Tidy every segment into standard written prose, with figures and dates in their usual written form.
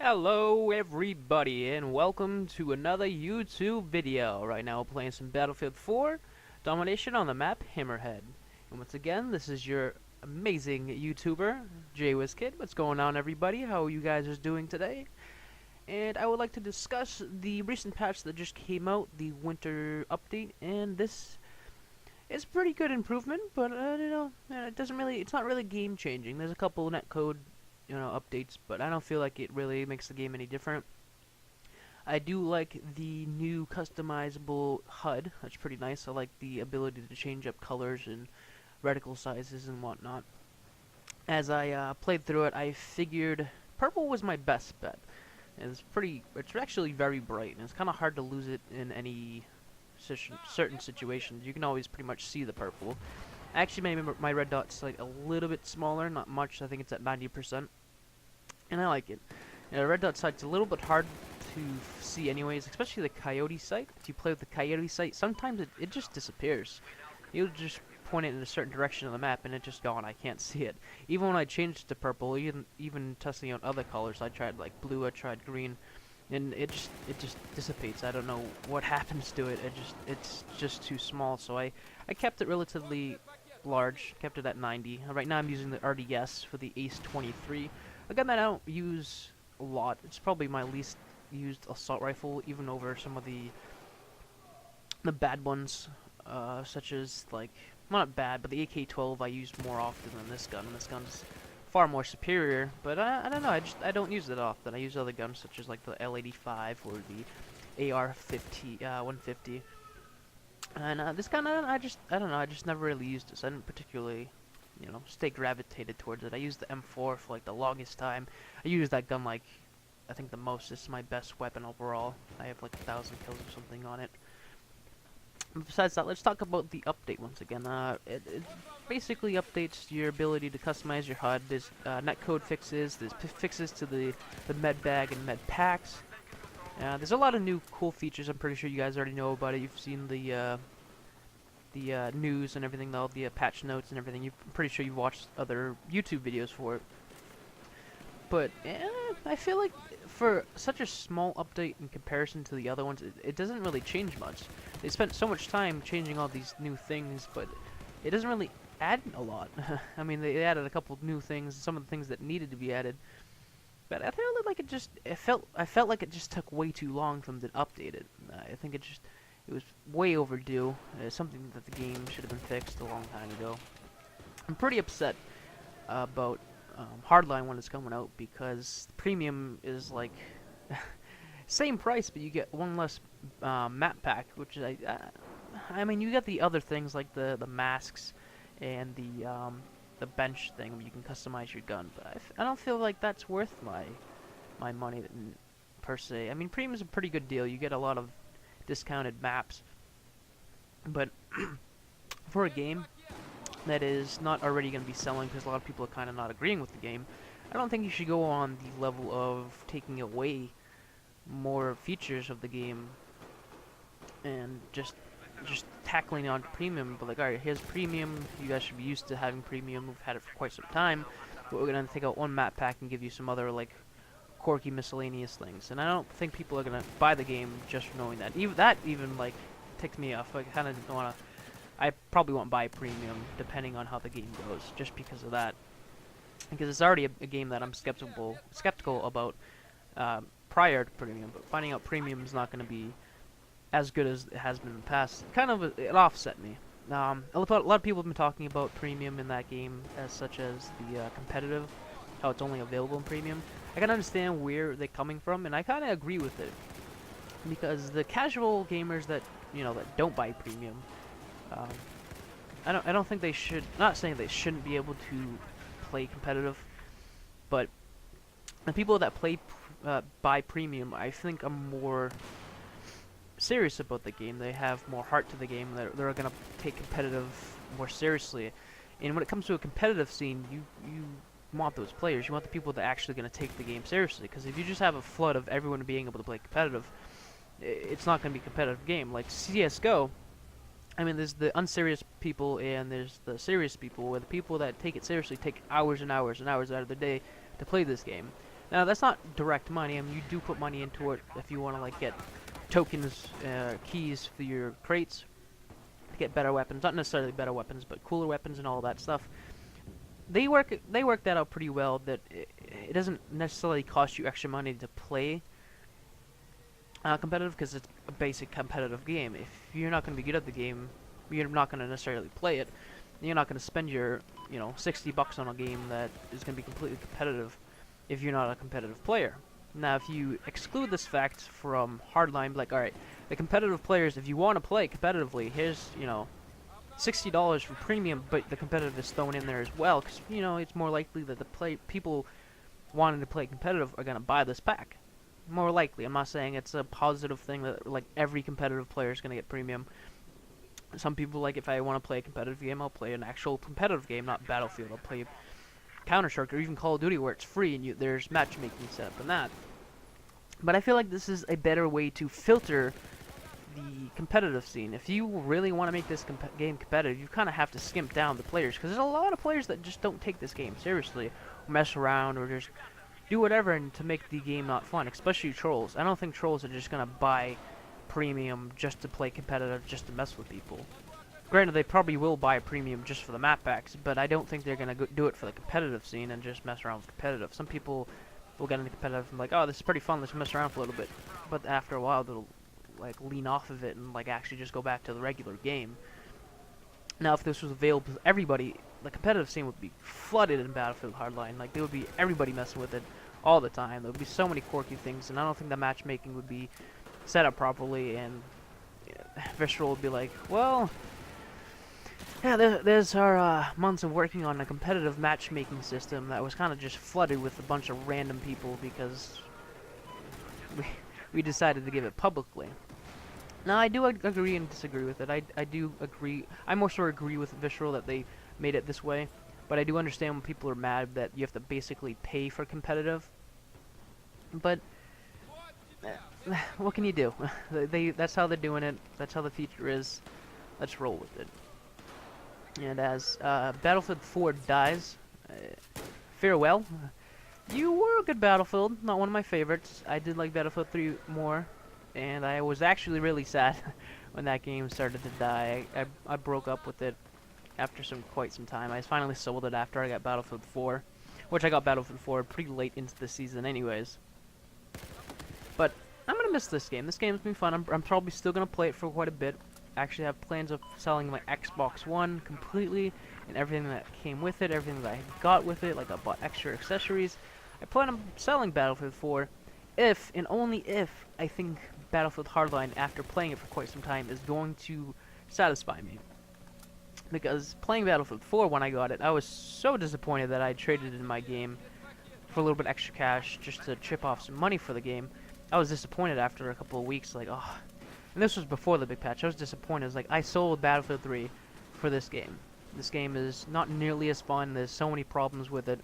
Hello everybody and welcome to another YouTube video. Right now we're playing some Battlefield 4 Domination on the map Hammerhead. And once again, this is your amazing YouTuber, JWizKid. What's going on everybody? How are you guys doing today? And I would like to discuss the recent patch that just came out, the winter update, and this is pretty good improvement, but it's not really game changing. There's a couple netcode updates, but I don't feel like it really makes the game any different. I do like the new customizable HUD. That's pretty nice. I like the ability to change up colors and reticle sizes and whatnot. As I played through it, I figured purple was my best bet. It's actually very bright, and it's kind of hard to lose it in any certain situations. You can always pretty much see the purple. Actually, my red dot's like a little bit smaller, not much. I think it's at 90%. And I like it. The red dot sight's a little bit hard to see anyways, especially the coyote sight. If you play with the coyote sight, sometimes it just disappears. You'll just point it in a certain direction on the map and it's just gone. I can't see it. Even when I changed to purple, even testing out other colors, I tried like blue, I tried green, and it just dissipates. I don't know what happens to it. It's just too small. So I kept it relatively large, kept it at 90. Right now I'm using the RDS for the Ace 23. A gun that I don't use a lot. It's probably my least used assault rifle, even over some of the bad ones, such as like, well, not bad, but the AK-12 I use more often than this gun. And this gun's far more superior, but I don't know. I don't use it often. I use other guns such as like the L85 or the AR-50, 150. And this gun, I don't know. I just never really used this. I didn't particularly stay gravitated towards it. I used the M4 for like the longest time. I used that gun like, I think the most. It's my best weapon overall. I have like 1,000 kills or something on it. But besides that, let's talk about the update once again. It basically updates your ability to customize your HUD. There's netcode fixes. There's fixes to the med bag and med packs. There's a lot of new cool features. I'm pretty sure you guys already know about it. You've seen the news and everything, though, the patch notes and everything. I'm pretty sure you've watched other YouTube videos for it. But I feel like for such a small update in comparison to the other ones, it doesn't really change much. They spent so much time changing all these new things, but it doesn't really add a lot. I mean, they added a couple new things, some of the things that needed to be added. But I felt like I felt like it just took way too long for them to update it. I think it was way overdue. It's something that the game should have been fixed a long time ago. I'm pretty upset about Hardline when it's coming out, because premium is like same price, but you get one less map pack, which is I mean, you get the other things like the masks and the bench thing where you can customize your gun, but I don't feel like that's worth my money per se. I mean, premium is a pretty good deal. You get a lot of discounted maps, but for a game that is not already going to be selling, because a lot of people are kind of not agreeing with the game, I don't think you should go on the level of taking away more features of the game and just tackling on premium. But like, alright, here's premium, you guys should be used to having premium, we've had it for quite some time, but we're going to take out one map pack and give you some other like quirky miscellaneous things. And I don't think people are going to buy the game just for knowing that. Even like ticks me off. I kind of don't want to. I probably won't buy premium depending on how the game goes, just because of that. Because it's already a game that I'm skeptical about prior to premium. But finding out premium is not going to be as good as it has been in the past, it offset me. A lot of people have been talking about premium in that game, as such as the competitive, how it's only available in premium. I can understand where they're coming from, and I kind of agree with it, because the casual gamers that that don't buy premium, I don't think they should. Not saying they shouldn't be able to play competitive, but the people that buy premium, I think, are more serious about the game. They have more heart to the game. They're gonna take competitive more seriously. And when it comes to a competitive scene, you want those players. You want the people that are actually gonna take the game seriously. Because if you just have a flood of everyone being able to play competitive, it's not gonna be a competitive game. Like CS:GO, I mean, there's the unserious people and there's the serious people, where the people that take it seriously take hours and hours and hours out of their day to play this game. Now that's not direct money. I mean, you do put money into it if you want to like get tokens, keys for your crates to get better weapons. Not necessarily better weapons, but cooler weapons and all that stuff. They work that out pretty well. That it doesn't necessarily cost you extra money to play competitive, because it's a basic competitive game. If you're not going to be good at the game, you're not going to necessarily play it. You're not going to spend your, $60 on a game that is going to be completely competitive if you're not a competitive player. Now, if you exclude this fact from Hardline, like, alright, the competitive players, if you want to play competitively, here's, $60 for premium, but the competitive is thrown in there as well, because, it's more likely that the people wanting to play competitive are going to buy this pack. More likely. I'm not saying it's a positive thing that, like, every competitive player is going to get premium. Some people, like, if I want to play a competitive game, I'll play an actual competitive game, not Battlefield. I'll play Counter-Strike or even Call of Duty, where it's free and there's matchmaking set up in that. But I feel like this is a better way to filter the competitive scene. If you really want to make this game competitive, you kind of have to skimp down the players, because there's a lot of players that just don't take this game seriously, or mess around, or just do whatever to make the game not fun, especially trolls. I don't think trolls are just going to buy premium just to play competitive, just to mess with people. Granted, they probably will buy a premium just for the map packs, but I don't think they're going to do it for the competitive scene and just mess around with competitive. Some people will get into competitive and like, oh, this is pretty fun, let's mess around for a little bit. But after a while, they'll like lean off of it and like actually just go back to the regular game. Now, if this was available to everybody, the competitive scene would be flooded in Battlefield Hardline. Like, there would be everybody messing with it all the time. There would be so many quirky things, and I don't think the matchmaking would be set up properly, and Visceral would be like, well, yeah, there's our months of working on a competitive matchmaking system that was kind of just flooded with a bunch of random people because we decided to give it publicly. Now, I do agree and disagree with it. I do agree. I more so agree with Visceral that they made it this way, but I do understand when people are mad that you have to basically pay for competitive. But what can you do? That's how they're doing it. That's how the feature is. Let's roll with it. And as Battlefield 4 dies, farewell. You were a good Battlefield, not one of my favorites. I did like Battlefield 3 more, and I was actually really sad when that game started to die. I broke up with it after quite some time. I finally sold it after I got Battlefield 4, which I got Battlefield 4 pretty late into the season anyways. But I'm gonna miss this game. This game's been fun. I'm probably still gonna play it for quite a bit. I actually have plans of selling my Xbox One completely and everything that came with it, everything that I got with it. Like, I bought extra accessories. I plan on selling Battlefield 4 if and only if I think Battlefield Hardline, after playing it for quite some time, is going to satisfy me. Because playing Battlefield 4 when I got it, I was so disappointed that I traded in my game for a little bit extra cash just to chip off some money for the game. I was disappointed after a couple of weeks, like, oh. And this was before the big patch. I was disappointed. I was like, I sold Battlefield 3 for this game. This game is not nearly as fun. There's so many problems with it.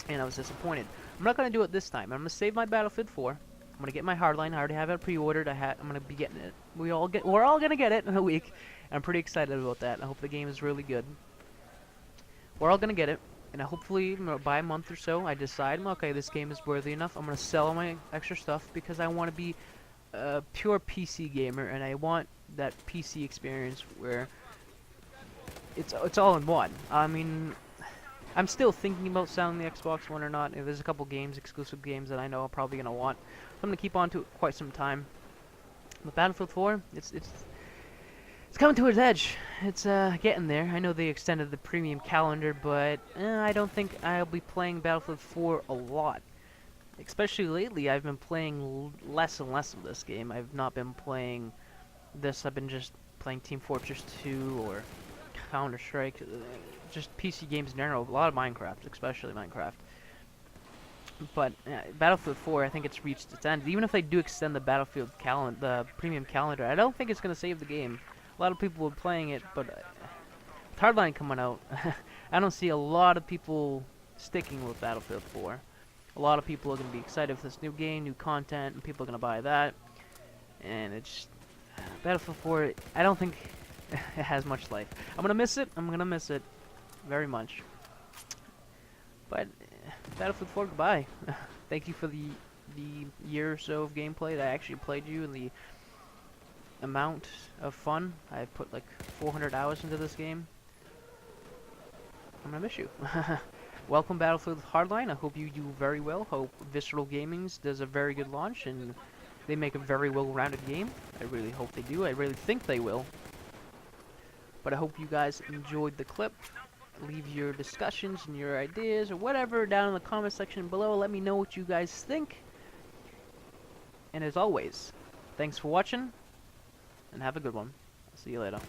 And I was disappointed. I'm not going to do it this time. I'm going to save my Battlefield 4. I'm going to get my Hardline. I already have it pre-ordered. I'm going to be getting it. We're all going to get it in a week. I'm pretty excited about that. I hope the game is really good. We're all going to get it. And hopefully, by a month or so, I decide, okay, this game is worthy enough. I'm going to sell my extra stuff because I want to be a pure PC gamer, and I want that PC experience where it's all in one. I mean, I'm still thinking about selling the Xbox One or not. There's a couple games, exclusive games, that I know I'm probably going to want. So I'm going to keep on to it quite some time. But Battlefield 4, it's coming to its edge. It's getting there. I know they extended the premium calendar, but I don't think I'll be playing Battlefield 4 a lot. Especially lately, I've been playing less and less of this game. I've not been playing this. I've been just playing Team Fortress 2 or Counter-Strike. Just PC games in general. A lot of Minecraft, especially Minecraft. But Battlefield 4, I think it's reached its end. Even if they do extend the Battlefield calendar, the premium calendar, I don't think it's going to save the game. A lot of people are playing it, but with Hardline coming out, I don't see a lot of people sticking with Battlefield 4. A lot of people are going to be excited for this new game, new content, and people are going to buy that. And it's Battlefield 4, I don't think it has much life. I'm going to miss it. I'm going to miss it very much. But Battlefield 4, goodbye. Thank you for the year or so of gameplay that I actually played you, and the amount of fun. I put like 400 hours into this game. I'm gonna miss you. Welcome Battlefield Hardline. I hope you do very well. Hope Visceral Gaming's does a very good launch and they make a very well-rounded game. I really hope they do. I really think they will. But I hope you guys enjoyed the clip. Leave your discussions and your ideas or whatever down in the comment section below. Let me know what you guys think. And as always, thanks for watching and have a good one. See you later.